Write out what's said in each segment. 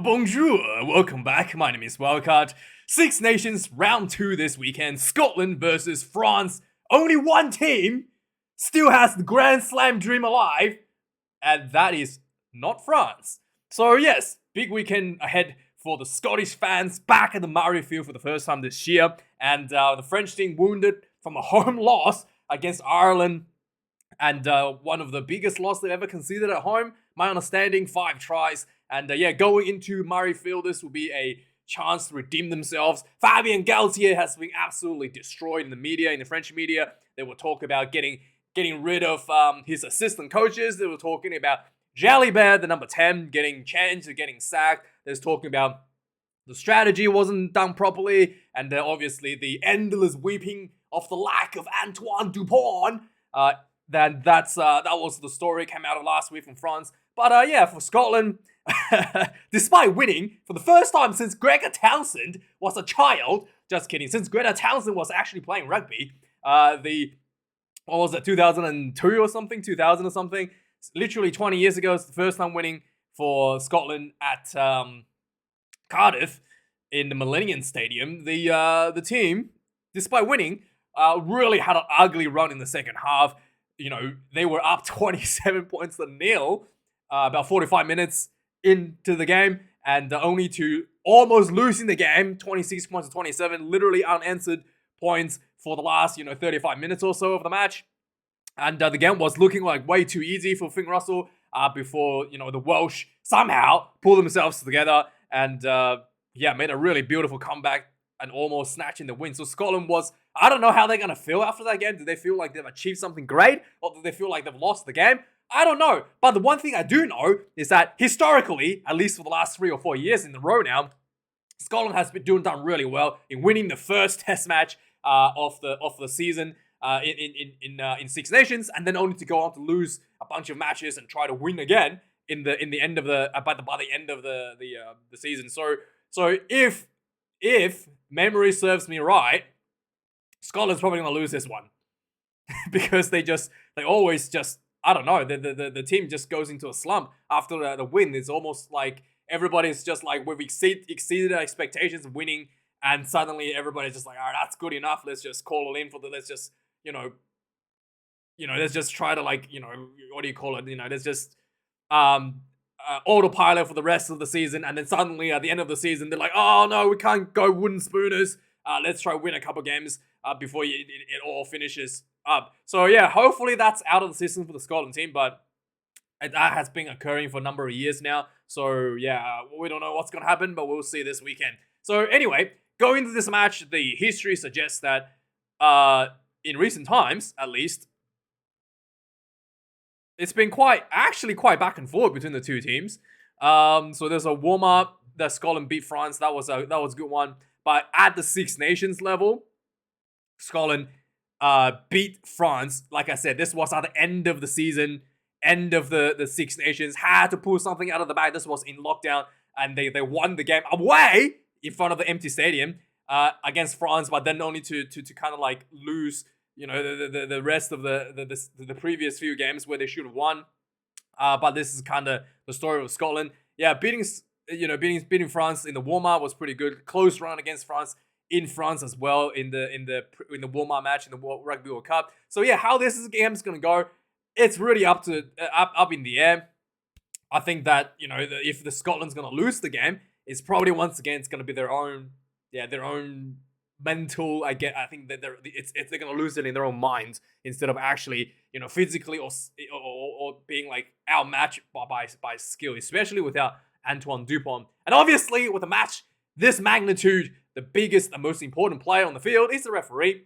Bonjour, welcome back. My name is Wildkard. Six Nations round 2 this weekend. Scotland versus France. Only one team still has the Grand Slam dream alive, and that is not France. So yes, big weekend ahead for the Scottish fans back at the Murrayfield for the first time this year, and the French team wounded from a home loss against Ireland, and one of the biggest losses they've ever conceded at home. My understanding, 5 tries. And going into Murrayfield, this will be a chance to redeem themselves. Fabien Galthié has been absolutely destroyed in the media, in the French media. They were talking about getting rid of his assistant coaches. They were talking about Jalibert, the number 10, getting changed or getting sacked. There's talking about the strategy wasn't done properly, and obviously the endless weeping of the lack of Antoine Dupont. That was the story came out of last week from France. But for Scotland, despite winning for the first time since Greta Townsend was a child, just kidding, since Greta Townsend was actually playing rugby, what was it, 2002 or something, 2000 or something, literally 20 years ago, it's the first time winning for Scotland at Cardiff in the Millennium Stadium. The team, despite winning, really had an ugly run in the second half. You know, they were up 27 points to nil about 45 minutes into the game, and only to almost losing the game, 26 points to 27, literally unanswered points for the last 35 minutes or so of the match. And the game was looking like way too easy for Finn Russell before the Welsh somehow pulled themselves together and made a really beautiful comeback and almost snatching the win. So Scotland was, I don't know how they're going to feel after that game. Do they feel like they've achieved something great, or do they feel like they've lost the game? I don't know. But the one thing I do know is that historically, at least for the last 3 or 4 years in a row now, Scotland has been done really well in winning the first Test match of the season in Six Nations, and then only to go on to lose a bunch of matches and try to win again in the end of by the end of the season. So if memory serves me right, Scotland's probably going to lose this one because they always just, I don't know, the team just goes into a slump after the win. It's almost like everybody's just like, we've exceeded our expectations of winning, and suddenly everybody's just like, all right, that's good enough. Let's just call it in let's just, let's just try to what do you call it? Let's just autopilot for the rest of the season, and then suddenly at the end of the season, they're like, oh no, we can't go wooden spooners. Let's try win a couple games before it all finishes up. So yeah, hopefully that's out of the system for the Scotland team, but that has been occurring for a number of years now. So yeah, we don't know what's going to happen, but we'll see this weekend. So anyway, going into this match, the history suggests that in recent times, at least, it's been quite back and forth between the two teams. So there's a warm-up that Scotland beat France. That was a good one. But at the Six Nations level, Scotland beat France. Like I said, this was at the end of the season, end of the Six Nations. Had to pull something out of the bag. This was in lockdown, and they won the game away in front of the empty stadium against France, but then only to kind of like lose the rest of the previous few games where they should have won. But this is kind of the story of Scotland. Yeah, beating France in the warm-up was pretty good. Close run against France in France as well in the warm-up match in the Rugby World Cup. So yeah, how this game is going to go, it's really up in the air. I think that if the Scotland's going to lose the game, it's probably once again it's going to be their own mental. I think that they're going to lose it in their own minds instead of actually physically or being like outmatched by skill, especially without Antoine Dupont. And obviously with a match this magnitude, the biggest and most important player on the field is the referee.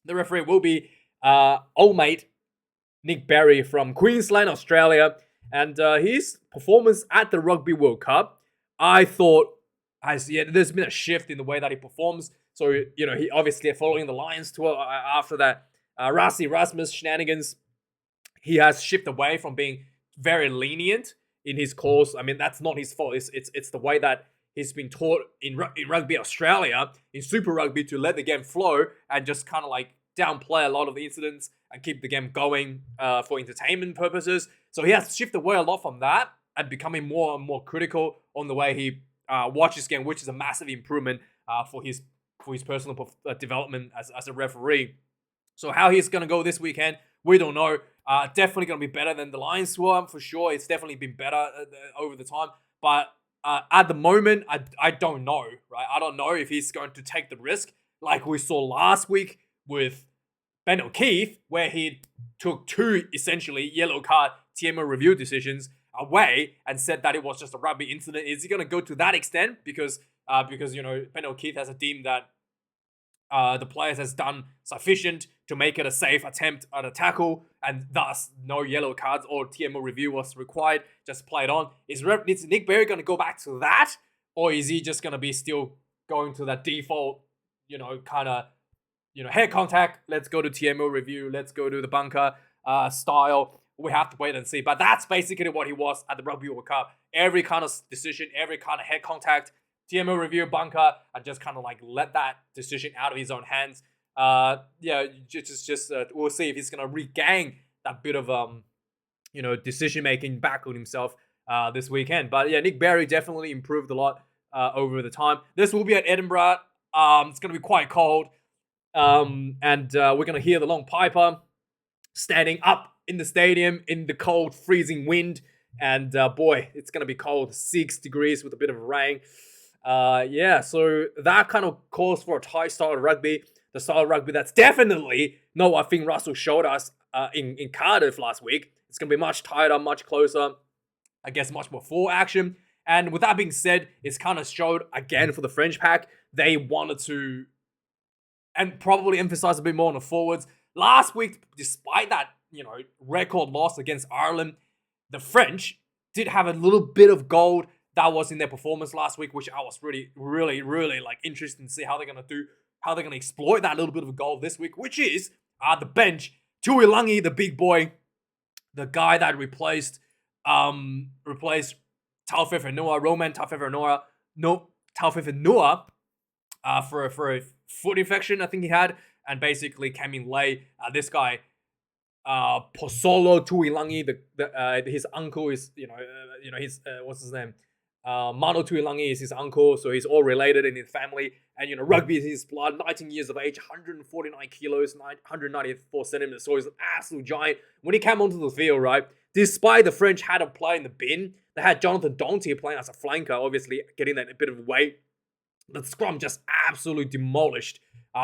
The referee will be old mate Nick Berry from Queensland, Australia, and his performance at the Rugby World Cup, I thought there's been a shift in the way that he performs. So he obviously following the Lions tour after that Rassie Erasmus shenanigans, he has shifted away from being very lenient in his calls. I mean, that's not his fault. It's the way that he's been taught in Rugby Australia, in Super Rugby, to let the game flow and just kind of like downplay a lot of the incidents and keep the game going for entertainment purposes. So he has to shift away a lot from that. and becoming more and more critical on the way he watches game, which is a massive improvement for his personal development as a referee. So how he's going to go this weekend, we don't know. Definitely going to be better than the Lions Swarm for sure. It's definitely been better over the time. But at the moment, I don't know, right? I don't know if he's going to take the risk like we saw last week with Ben O'Keefe, where he took 2 essentially yellow card TMO review decisions away and said that it was just a rugby incident. Is he going to go to that extent? Because Ben O'Keefe has a team that the players has done sufficient to make it a safe attempt at a tackle, and thus no yellow cards or TMO review was required. Just play it on. Is Nick Berry going to go back to that, or is he just going to be still going to that default, kind of, head contact? Let's go to TMO review. Let's go to the bunker style. We have to wait and see. But that's basically what he was at the Rugby World Cup. Every kind of decision, every kind of head contact, TMO review, bunker, and just kind of like let that decision out of his own hands. We'll see if he's gonna regain that bit of decision making back on himself this weekend. But yeah, Nick Berry definitely improved a lot over the time. This will be at Edinburgh. It's gonna be quite cold, and we're gonna hear the long piper standing up in the stadium in the cold, freezing wind. And boy, it's gonna be cold, 6 degrees with a bit of rain. So that kind of calls for a Thai style rugby, the style of rugby that's definitely not what Finn Russell showed us in Cardiff last week. It's going to be much tighter, much closer, I guess much more full action. And with that being said, it's kind of showed again for the French pack, they wanted to and probably emphasize a bit more on the forwards. Last week, despite that, record loss against Ireland, the French did have a little bit of gold that was in their performance last week, which I was really, really, really interested to see how they're going to do, how they're going to exploit that little bit of a goal this week, which is the bench. Tuilangi, the big boy, the guy that replaced Taufifenua, Roman Taufifenua, for a foot infection, I think he had, and basically came in late. This guy, Posolo Tuilangi, his uncle is, what's his name? Mano Tuilangi is his uncle, so he's all related in his family. And, rugby is his blood. 19 years of age, 149 kilos, 194 centimeters. So he's an absolute giant. When he came onto the field, right, despite the French had a player in the bin, they had Jonathan Dontier playing as a flanker, obviously getting that a bit of weight. The scrum just absolutely demolished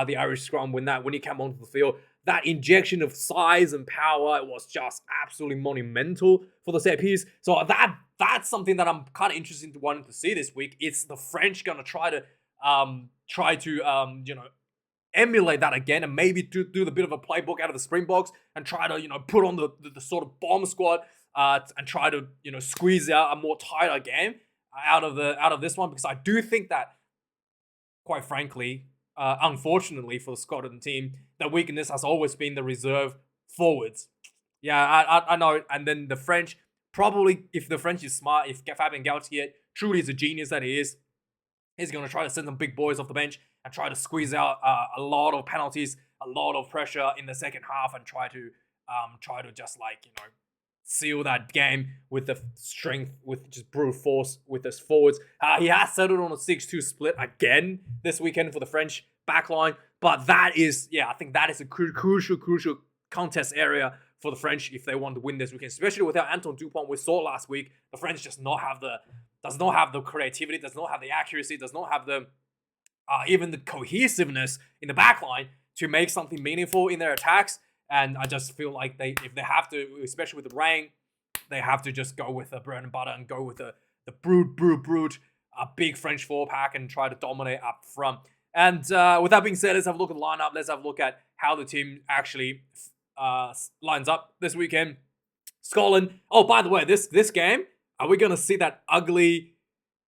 the Irish scrum when he came onto the field. That injection of size and power was just absolutely monumental for the set piece. So that's something that I'm kind of interested in wanting to see this week. It's the French gonna try to emulate that again, and maybe do the bit of a playbook out of the Springboks and try to put on the sort of bomb squad and try to squeeze out a more tighter game out of this one, because I do think that, quite frankly, unfortunately for the Scotland team, the weakness has always been the reserve forwards. Yeah, I know. And then the French, probably, if the French is smart, if Fabien Galtier truly is a genius that he is, he's going to try to send some big boys off the bench and try to squeeze out a lot of penalties, a lot of pressure in the second half, and try to just seal that game with the strength, with just brute force with his forwards. He has settled on a 6-2 split again this weekend for the French backline, but that is, I think that is a crucial contest area for the French if they want to win this weekend, especially without Antoine Dupont. We saw last week the French does not have the creativity, does not have the accuracy, does not have the even the cohesiveness in the backline to make something meaningful in their attacks. And I just feel like if they have to, especially with the rain, they have to just go with the bread and butter and go with the brute, big French forward pack and try to dominate up front. And with that being said, let's have a look at the lineup. Let's have a look at how the team actually lines up this weekend. Scotland. Oh, by the way, this game, are we going to see that ugly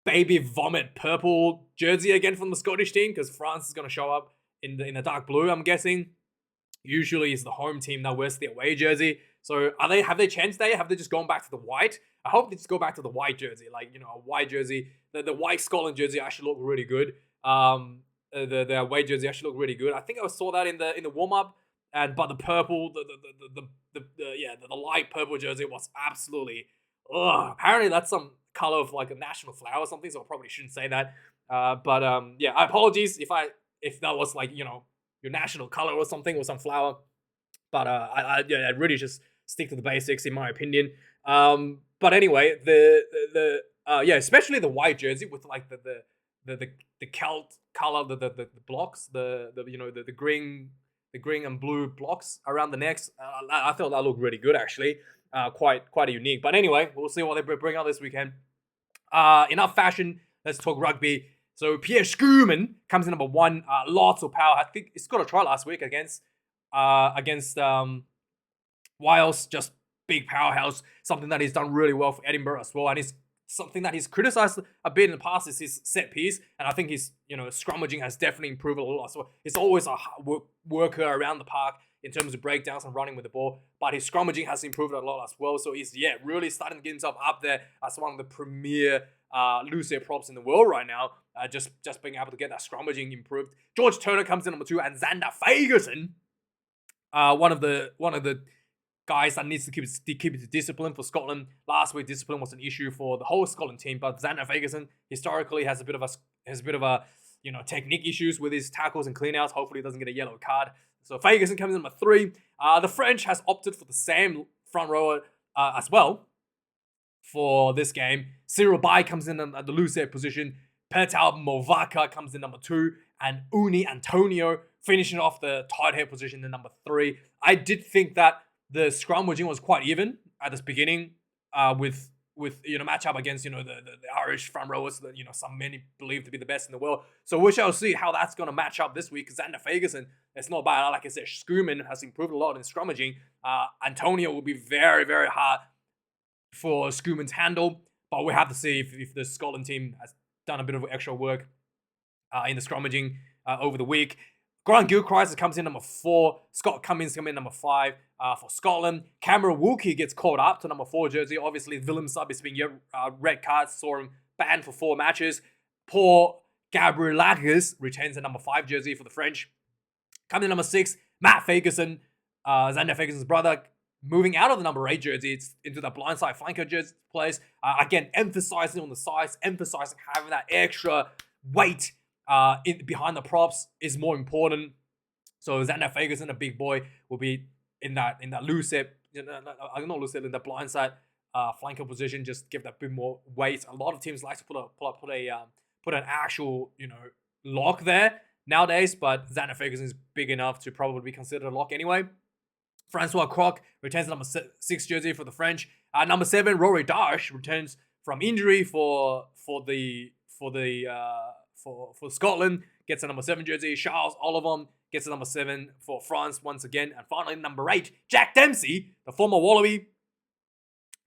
baby vomit purple jersey again from the Scottish team? Because France is going to show up in the dark blue, I'm guessing. Usually it's the home team that wears the away jersey. So have they changed that? Have they just gone back to the white? I hope they just go back to the white jersey. A white jersey. The white Scotland jersey actually looked really good. The away jersey actually looked really good. I think I saw that in the warm-up. But the purple, the light purple jersey was absolutely Apparently that's some color of like a national flower or something, so I probably shouldn't say that. But yeah, I apologies if that was like your national color or something or some flower. But I really just stick to the basics in my opinion. But anyway, yeah, especially the white jersey with like the Celt color, the blocks, the green and blue blocks around the necks. I thought that looked really good actually. Quite a unique. But anyway, we'll see what they bring out this weekend. Enough fashion. Let's talk rugby. So Pierre Schoeman comes in number one. Lots of power. I think he's got a try last week against Wales. Just big powerhouse. Something that he's done really well for Edinburgh as well, and he's something that he's criticized a bit in the past is his set piece, and I think his scrummaging has definitely improved a lot. So he's always a worker around the park in terms of breakdowns and running with the ball, but his scrummaging has improved a lot as well. So he's really starting to get himself up there as one of the premier loose air props in the world right now. Just being able to get that scrummaging improved. George Turner comes in number two, and Xander Fagerson, one of the guys that needs to keep his discipline for Scotland. Last week, discipline was an issue for the whole Scotland team, but Xander Fagerson historically has a bit of a technique issues with his tackles and cleanouts. Hopefully, he doesn't get a yellow card. So Fagerson comes in number three. The French has opted for the same front rower as well for this game. Cyril Bai comes in at the loose air position. Petal Movaka comes in number two, and Uni Antonio finishing off the tight head position in number three. I did think that the scrummaging was quite even at this beginning with matchup against the Irish front rowers that some many believe to be the best in the world. So we shall see how that's going to match up this week. Because Xander Fagerson, it's not bad. Like I said, Schoeman has improved a lot in scrummaging. Antonio will be very, very hard for Schoeman to handle, but we have to see if the Scotland team has done a bit of extra work in the scrummaging over the week. Grant Gilchrist comes in number four. Scott Cummins comes in number five for Scotland. Cameron Wilkie gets called up to number four jersey. Obviously, Willem Sub is being red cards, saw him banned for 4 matches. Paul Gabrielakis retains the number five jersey for the French. Coming in number six, Matt Fagerson, Xander Fagerson's brother, moving out of the number 8 jersey into the blindside flanker jersey place. Again, emphasizing on the size, emphasizing having that extra weight behind the props is more important. So Xander Fagerson, a big boy, will be in that loose hip, not loose hip, in the blindside flanker position. Just give that bit more weight. A lot of teams like to put an actual lock there nowadays, but Xander Fagerson is big enough to probably be considered a lock anyway. Francois Croc returns the number 6 jersey for the French. Number 7, Rory Darsh returns from injury for Scotland, gets a number 7 jersey. Charles Ollivon gets a number 7 for France once again. And finally, number 8, Jack Dempsey, the former Wallaby.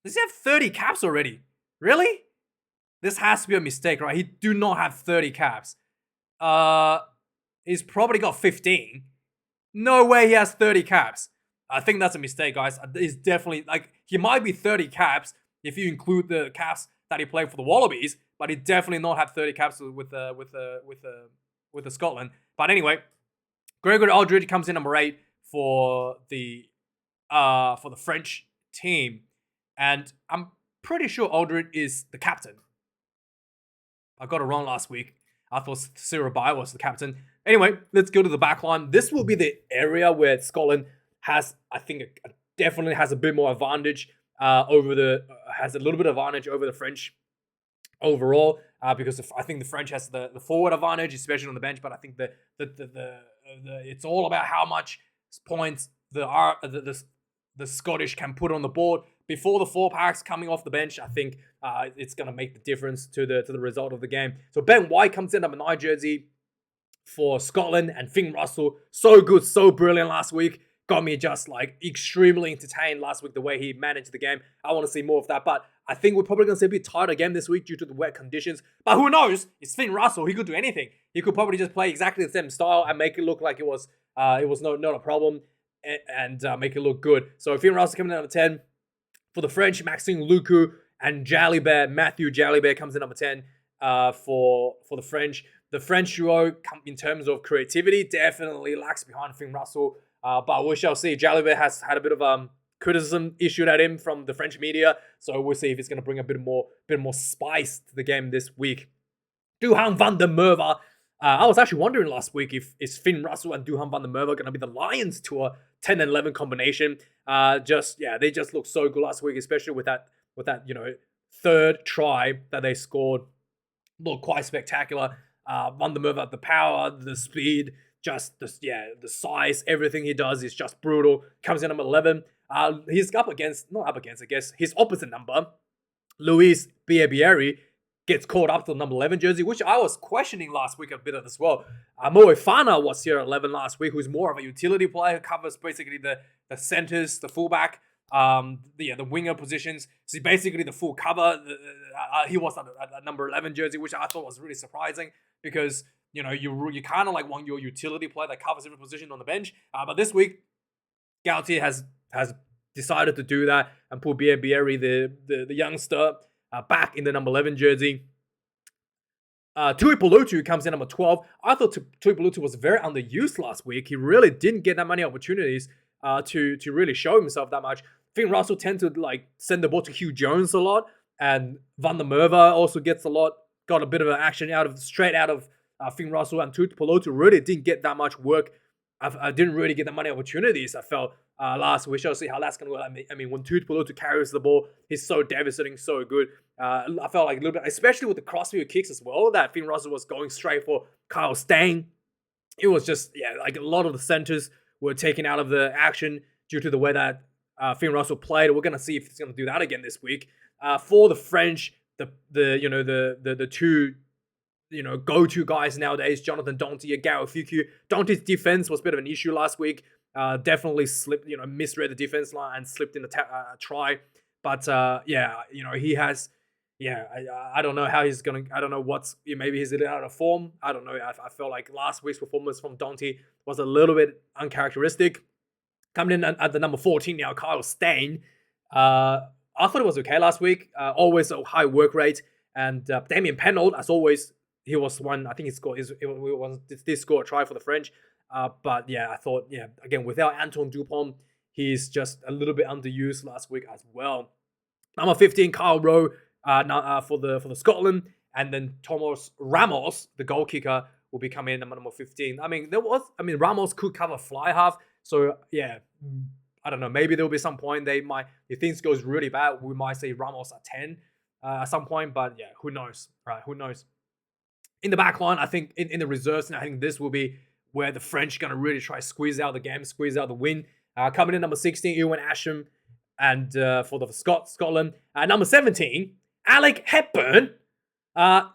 Does he have 30 caps already? Really? This has to be a mistake, right? He do not have 30 caps. He's probably got 15. No way he has 30 caps. I think that's a mistake, guys. He's definitely, he might be 30 caps if you include the caps that he played for the Wallabies, but he definitely not have 30 caps with the Scotland. But anyway, Gregory Aldridge comes in number 8 for the French team, and I'm pretty sure Aldridge is the captain. I got it wrong last week. I thought Cyril Bai was the captain. Anyway, let's go to the back line. This will be the area where Scotland has, I think, definitely has a bit more advantage has a little bit of advantage over the French overall, because I think the French has the forward advantage, especially on the bench. But I think the it's all about how much points the Scottish can put on the board before the 4 packs coming off the bench. I think it's going to make the difference to the result of the game. So Ben White comes in number 9 jersey for Scotland, and Finn Russell, so good, so brilliant last week. Got me just extremely entertained last week, the way he managed the game. I want to see more of that, but I think we're probably going to see a bit tighter game this week due to the wet conditions. But who knows? It's Finn Russell. He could do anything. He could probably just play exactly the same style and make it look like it was not a problem, and make it look good. So Finn Russell coming in number 10 for the French. Maxime Luku and Matthew Jalibert comes in number 10 for the French. The French duo, in terms of creativity, definitely lacks behind Finn Russell. But we shall see. Jalibert has had a bit of criticism issued at him from the French media. So we'll see if it's going to bring a bit more spice to the game this week. Duhan van der Merwe. I was actually wondering last week if is Finn Russell and Duhan van der Merwe going to be the Lions to a 10 and 11 combination. They just looked so good last week, especially with that third try that they scored. Looked quite spectacular. Van der Merwe, the power, the speed, just the size, everything he does is just brutal. Comes in number 11. He's his opposite number, Luis Biabieri, gets called up to the number 11 jersey, which I was questioning last week a bit as well. Moefana was here at 11 last week, who's more of a utility player, covers basically the centers, the fullback, the winger positions. So basically the full cover. He was at number 11 jersey, which I thought was really surprising because you kind of like want your utility player that covers every position on the bench. But this week, Gautier has decided to do that and put Biabieri, the youngster, back in the number 11 jersey. Tuipulotu comes in number 12. I thought Tuipulotu was very underused last week. He really didn't get that many opportunities to really show himself that much. Finn Russell tend to send the ball to Hugh Jones a lot, and Van der Merwe also gets got a bit of an action straight out of Finn Russell, and Tuipulotu really didn't get that much work. I didn't really get that many opportunities, I felt, last week. We'll see how that's going to go. I mean, when Tuipulotu carries the ball, he's so devastating, so good. I felt like a little bit, especially with the crossfield kicks as well, that Finn Russell was going straight for Kyle Stain. It was just, a lot of the centers were taken out of the action due to the way that Finn Russell played. We're going to see if he's going to do that again this week. For the French, the two go-to guys nowadays, Jonathan Danty and Garo Fuku. Danty's defense was a bit of an issue last week. Definitely slipped, misread the defense line and slipped in the try. But he has. I don't know how he's gonna. I don't know maybe he's a little out of form. I don't know. I felt like last week's performance from Danty was a little bit uncharacteristic. Coming in at the number 14 now, Kyle Stain. I thought it was okay last week. Always a high work rate. And Damien Penaud, as always, he was one. I think he did score a try for the French. But I thought, again, without Antoine Dupont, he's just a little bit underused last week as well. Number 15, Kyle Rowe, for the Scotland, and then Thomas Ramos, the goal kicker, will be coming in number 15. Ramos could cover fly half, so I don't know. Maybe there'll be some point if things goes really bad, we might say Ramos at 10 at some point. But who knows, right? Who knows? In the back line, I think in the reserves, and I think this will be where the French going to really try to squeeze out the game, squeeze out the win. Coming in number 16, Ewan Asham, and for the Scotland. Number 17, Alec Hepburn.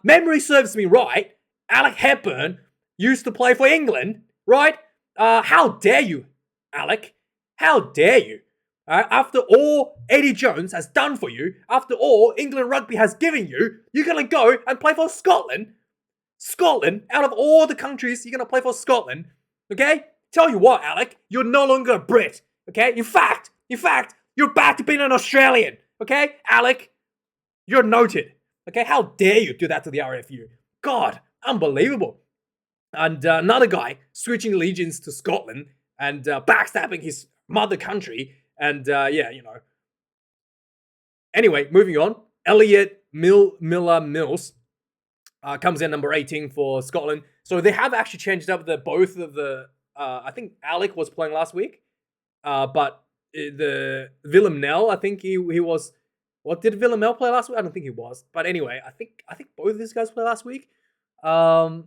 Memory serves me right. Alec Hepburn used to play for England, right? How dare you, Alec? How dare you? After all Eddie Jones has done for you, after all England rugby has given you, you're going to go and play for Scotland? Scotland, out of all the countries, you're going to play for Scotland, okay? Tell you what, Alec, you're no longer a Brit, okay? In fact, you're back to being an Australian, okay? Alec, you're noted, okay? How dare you do that to the RFU? God, unbelievable. And another guy switching legions to Scotland and backstabbing his mother country. And Anyway, moving on. Elliot Miller-Mills comes in number 18 for Scotland. So they have actually changed up both of the... I think Alec was playing last week. But the Willem Nel, I think he was... What, did Willem Nel play last week? I don't think he was. But anyway, I think both of these guys played last week. I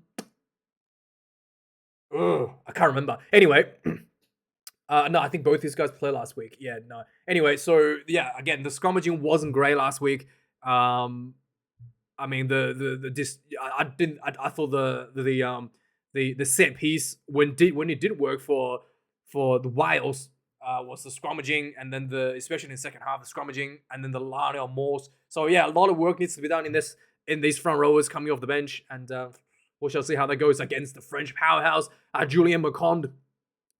can't remember. Anyway... no, I think both these guys played last week. Yeah, no. Anyway, so again, the scrummaging wasn't great last week. I thought the set piece when it did work for the Wales was the scrummaging, and then especially in the second half, the scrummaging, and then the Lionel Morse. So a lot of work needs to be done in these front rowers coming off the bench, and we shall see how that goes against the French powerhouse. Julien Maconde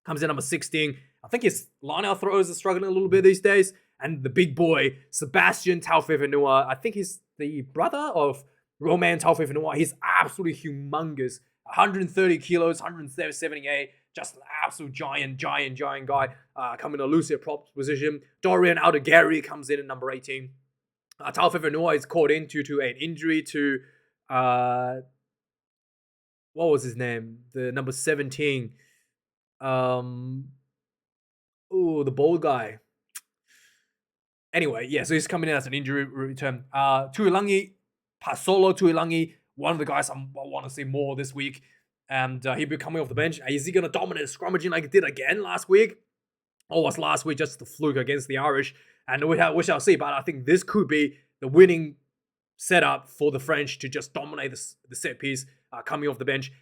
comes in number 16. I think his line-out throws are struggling a little bit these days. And the big boy, Sebastian Taufefanua, I think he's the brother of Romain Taufefanua. He's absolutely humongous. 130 kilos, 178. just an absolute giant guy coming to Lucia prop position. Dorian Aldegheri comes in at number 18. Taofiq Noah is called in due to an injury to what was his name? The number 17. The bald guy. Anyway, yeah, so he's coming in as an injury return. Tuilangi, Pasolo Tuilangi, one of the guys I want to see more this week. And he'll be coming off the bench. Is he going to dominate scrummaging like he did again last week? Or was last week just the fluke against the Irish? And we shall see. But I think this could be the winning setup for the French to just dominate the set piece coming off the bench.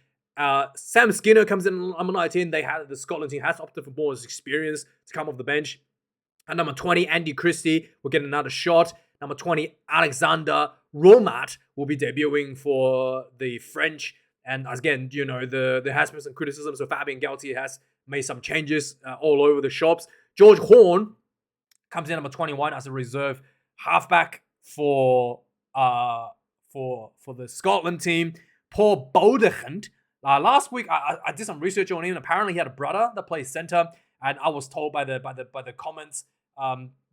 Sam Skinner comes in number 19. The Scotland team has opted for more experience to come off the bench. And number 20, Andy Christie will get another shot. Number 20, Alexander Romat will be debuting for the French. And again, there has been some criticism. So Fabien Galtier has made some changes all over the shops. George Horn comes in number 21 as a reserve halfback for the Scotland team. Paul Bodegent. Last week, I did some research on him. Apparently, he had a brother that plays center. And I was told by the comments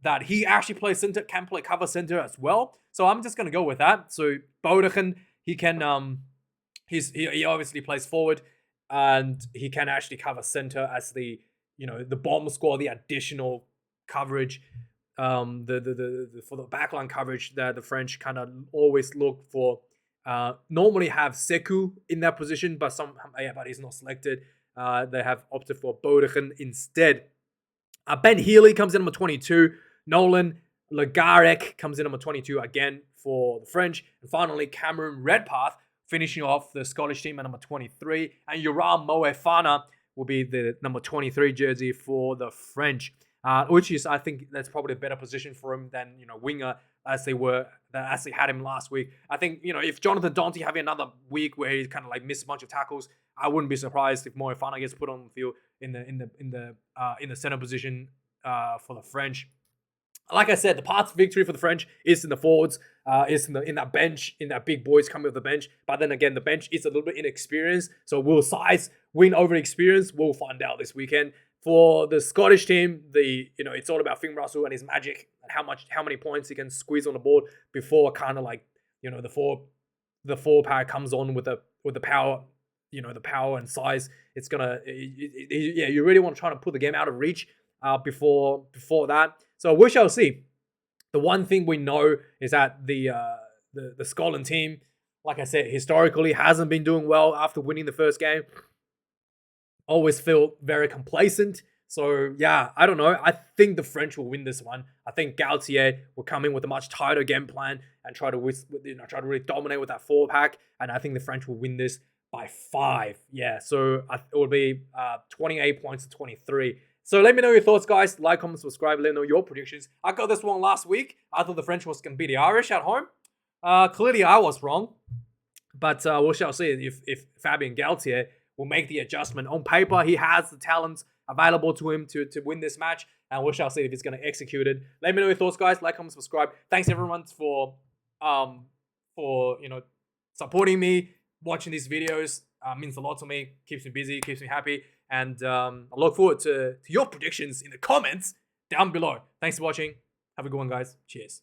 that he actually plays center, can play cover center as well. So I'm just gonna go with that. So Bodegent, he can he obviously plays forward, and he can actually cover center as the bomb squad, the additional coverage, for the backline coverage that the French kind of always look for. Normally have Sekou in that position, but he's not selected. They have opted for Bodegent instead. Ben Healy comes in number 22. Nolan Lagarek comes in number 22 again for the French. And finally, Cameron Redpath finishing off the Scottish team at number 23. And Yoram Moefana will be the number 23 jersey for the French. Which is, I think, that's probably a better position for him than, winger as they had him last week. I think, if Jonathan Dante having another week where he kind of like missed a bunch of tackles, I wouldn't be surprised if Moefana gets put on the field in the center position for the French. Like I said, the path to victory for the French is in the forwards, is in that bench, in that big boys coming off the bench. But then again, the bench is a little bit inexperienced. So will size win over experience? We'll find out this weekend. For the Scottish team, it's all about Finn Russell and his magic and how many points he can squeeze on the board before kind of like the four pack comes on with the power, the power and size. It's gonna you really want to try to put the game out of reach before that. So we shall see. The one thing we know is that the Scotland team, like I said, historically hasn't been doing well after winning the first game. Always feel very complacent. So yeah, I don't know. I think the French will win this one. I think Galtier will come in with a much tighter game plan and try to really dominate with that 4-pack. And I think the French will win this by 5. Yeah, so it will be 28 points to 23. So let me know your thoughts, guys. Like, comment, subscribe. Let me know your predictions. I got this one last week. I thought the French was going to beat the Irish at home. Clearly, I was wrong. But we shall see if Fabien Galtier will make the adjustment. On paper, he has the talent available to him to win this match, and we shall see if he's going to execute it. Let me know your thoughts, guys. Like, comment, subscribe. Thanks everyone for supporting me, watching these videos. Means a lot to me. Keeps me busy, keeps me happy, and I look forward to your predictions in the comments down below. Thanks for watching. Have a good one, guys. Cheers.